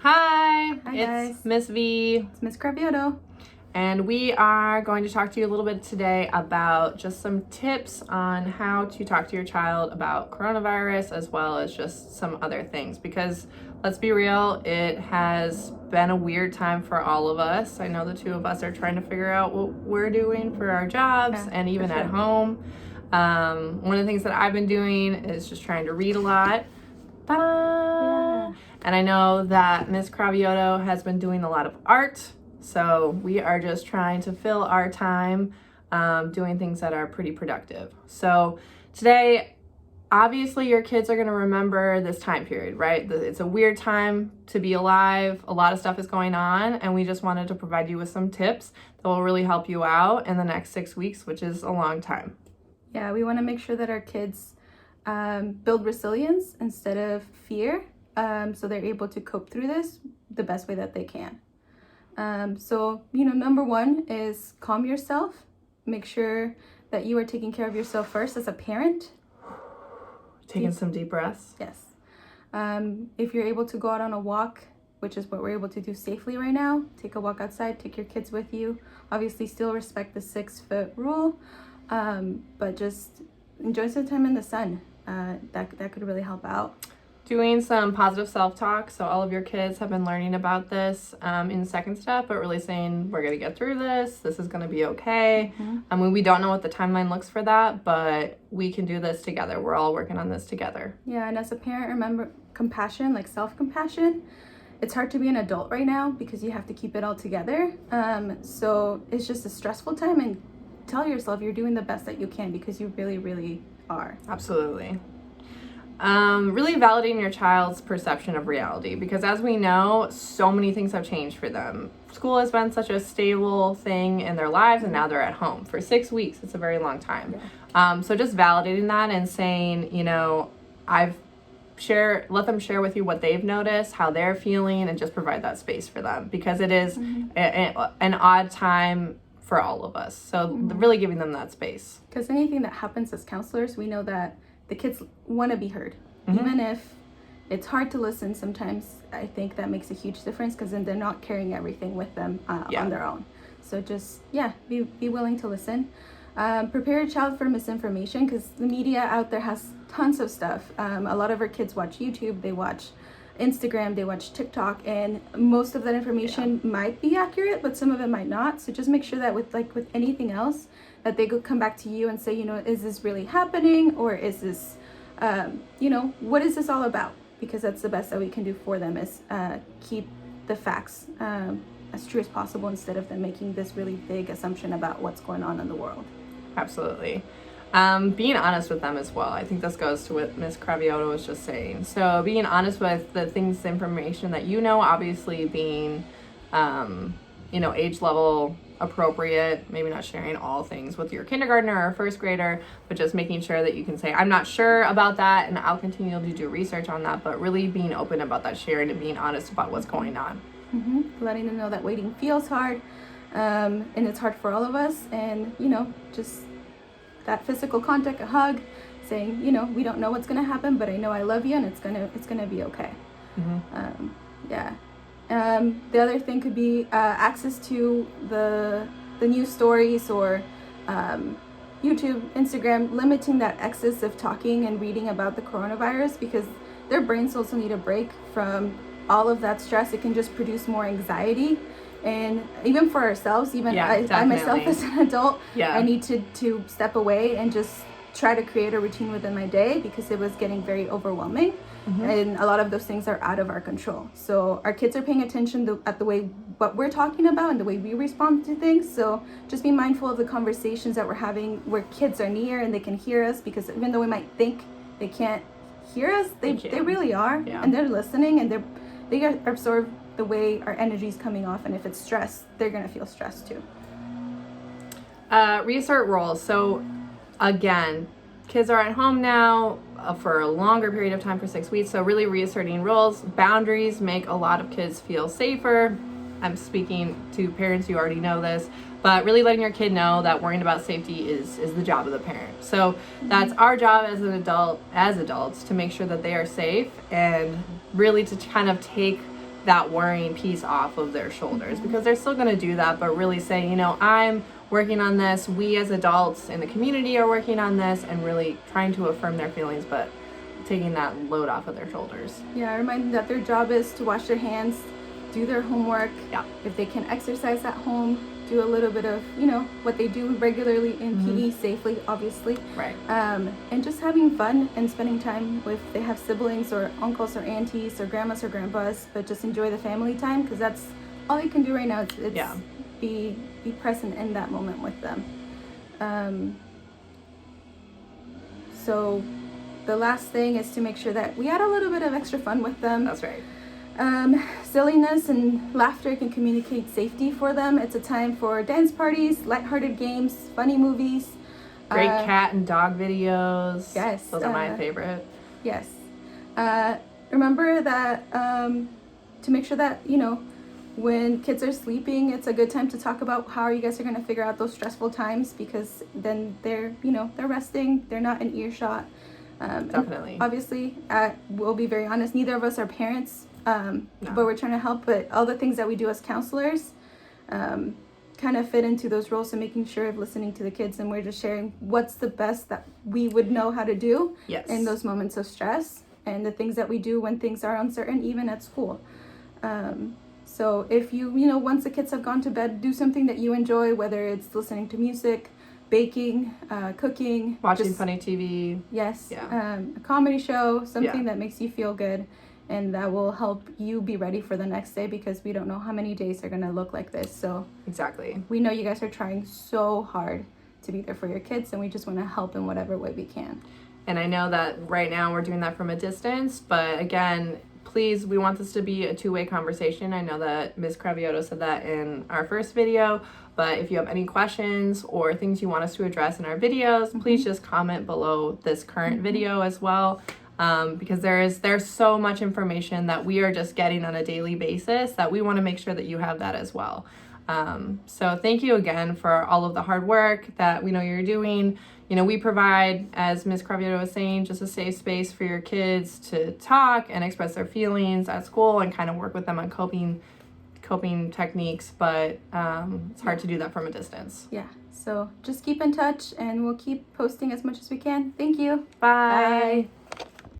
Hi, Hi, it's guys. Miss V, It's Miss Cravioto. and we are going to talk to you a little bit today about just some tips on how to talk to your child about coronavirus, as well as just some other things. Because let's be real, it has been a weird time for all of us. I know the two of us are trying to figure out what we're doing for our jobs and even at home. One of the things that I've been doing is just trying to read a lot. Ta-da! And I know that Miss Cravioto has been doing a lot of art, so we are just trying to fill our time doing things that are pretty productive. So today, obviously your kids are going to remember this time period, right? It's a weird time to be alive. A lot of stuff is going on, and we just wanted to provide you with some tips that will really help you out in the next 6 weeks, which is a long time. Yeah, we want to make sure that our kids build resilience instead of fear, so they're able to cope through this the best way that they can. So, number one is calm yourself. Make sure that you are taking care of yourself first as a parent. Taking some deep breaths. Yes. If you're able to go out on a walk, which is what we're able to do safely right now, take a walk outside, take your kids with you. Obviously, still respect the 6-foot rule, but just enjoy some time in the sun. That could really help out. Doing some positive self-talk. So all of your kids have been learning about this in second step, but really saying, we're going to get through this. This is going to be okay. Mm-hmm. I mean, we don't know what the timeline looks for that, but we can do this together. We're all working on this together. Yeah, and as a parent, remember compassion, like self-compassion. It's hard to be an adult right now because you have to keep it all together. So it's just a stressful time, and tell yourself you're doing the best that you can because you really, really are. Absolutely. Really validating your child's perception of reality, because as we know, so many things have changed for them. School has been such a stable thing in their lives, and now they're at home for 6 weeks. It's a very long time. Yeah. So just validating that and saying, let them share with you what they've noticed, how they're feeling, and just provide that space for them, because it is an odd time for all of us. So really giving them that space. Because anything that happens as counselors, we know that the kids want to be heard. Even if it's hard to listen sometimes, I think that makes a huge difference, because then they're not carrying everything with them on their own. So just, be willing to listen. Prepare your child for misinformation, because the media out there has tons of stuff. A lot of our kids watch YouTube, they watch Instagram, they watch TikTok, and most of that information might be accurate, but some of it might not. So just make sure that with anything else, that they come back to you and say, is this really happening, or is this, what is this all about? Because that's the best that we can do for them, is keep the facts as true as possible, instead of them making this really big assumption about what's going on in the world. Absolutely. Being honest with them as well. I think this goes to what Miss Cravioto was just saying. So being honest with the information that obviously being, age level appropriate, maybe not sharing all things with your kindergartner or first grader, but just making sure that you can say, I'm not sure about that, and I'll continue to do research on that, but really being open about that sharing and being honest about what's going on. Letting them know that waiting feels hard, and it's hard for all of us, and just that physical contact, a hug, saying, we don't know what's going to happen, but I know I love you, and it's gonna be okay. The other thing could be access to the news stories, or YouTube, Instagram, limiting that excess of talking and reading about the coronavirus, because their brains also need a break from all of that stress. It can just produce more anxiety. And even for ourselves, I myself as an adult, I need to step away and just try to create a routine within my day, because it was getting very overwhelming. And a lot of those things are out of our control. So our kids are paying attention at the way what we're talking about and the way we respond to things. So just be mindful of the conversations that we're having where kids are near and they can hear us, because even though we might think they can't hear us, they really are. And they're listening, and they absorb the way our energy is coming off. And if it's stress, they're going to feel stressed too. Reassert roles. So again, kids are at home now for a longer period of time, for 6 weeks. So really reasserting roles. Boundaries make a lot of kids feel safer. I'm speaking to parents, you already know this, but really letting your kid know that worrying about safety is the job of the parent. So that's our job as an adult, as adults, to make sure that they are safe, and really to kind of take that worrying piece off of their shoulders, because they're still going to do that, but really say, you know, I'm working on this, we as adults in the community are working on this, and really trying to affirm their feelings, but taking that load off of their shoulders. Yeah, remind them that their job is to wash their hands, do their homework. Yeah. If they can exercise at home, do a little bit of, you know, what they do regularly in PE safely, obviously. Right. And just having fun and spending time with, they have siblings or uncles or aunties or grandmas or grandpas, but just enjoy the family time, because that's all you can do right now. It's be present in that moment with them. So the last thing is to make sure that we add a little bit of extra fun with them. That's right. Silliness and laughter can communicate safety for them. It's a time for dance parties, lighthearted games, funny movies. Great cat and dog videos. Yes. Those are my favorite. Yes. Remember that to make sure that, you know, when kids are sleeping, it's a good time to talk about how you guys are going to figure out those stressful times, because then they're, you know, they're resting, they're not in earshot. Definitely. Obviously, we'll be very honest, neither of us are parents, but we're trying to help. But all the things that we do as counselors kind of fit into those roles, and making sure of listening to the kids, and we're just sharing what's the best that we would know how to do in those moments of stress, and the things that we do when things are uncertain, even at school. So if you know, once the kids have gone to bed, do something that you enjoy, whether it's listening to music, baking, cooking, watching funny TV. Yes. A comedy show, something that makes you feel good, and that will help you be ready for the next day, because we don't know how many days are going to look like this. So exactly, we know you guys are trying so hard to be there for your kids, and we just want to help in whatever way we can. And I know that right now we're doing that from a distance, but again, please, we want this to be a two-way conversation. I know that Ms. Cravioto said that in our first video, but if you have any questions or things you want us to address in our videos, please just comment below this current video as well, because there's so much information that we are just getting on a daily basis that we want to make sure that you have that as well. So thank you again for all of the hard work that we know you're doing. You know, we provide, as Ms. Cravioto was saying, just a safe space for your kids to talk and express their feelings at school, and kind of work with them on coping techniques, but it's hard to do that from a distance. Yeah, so just keep in touch, and we'll keep posting as much as we can. Thank you. Bye.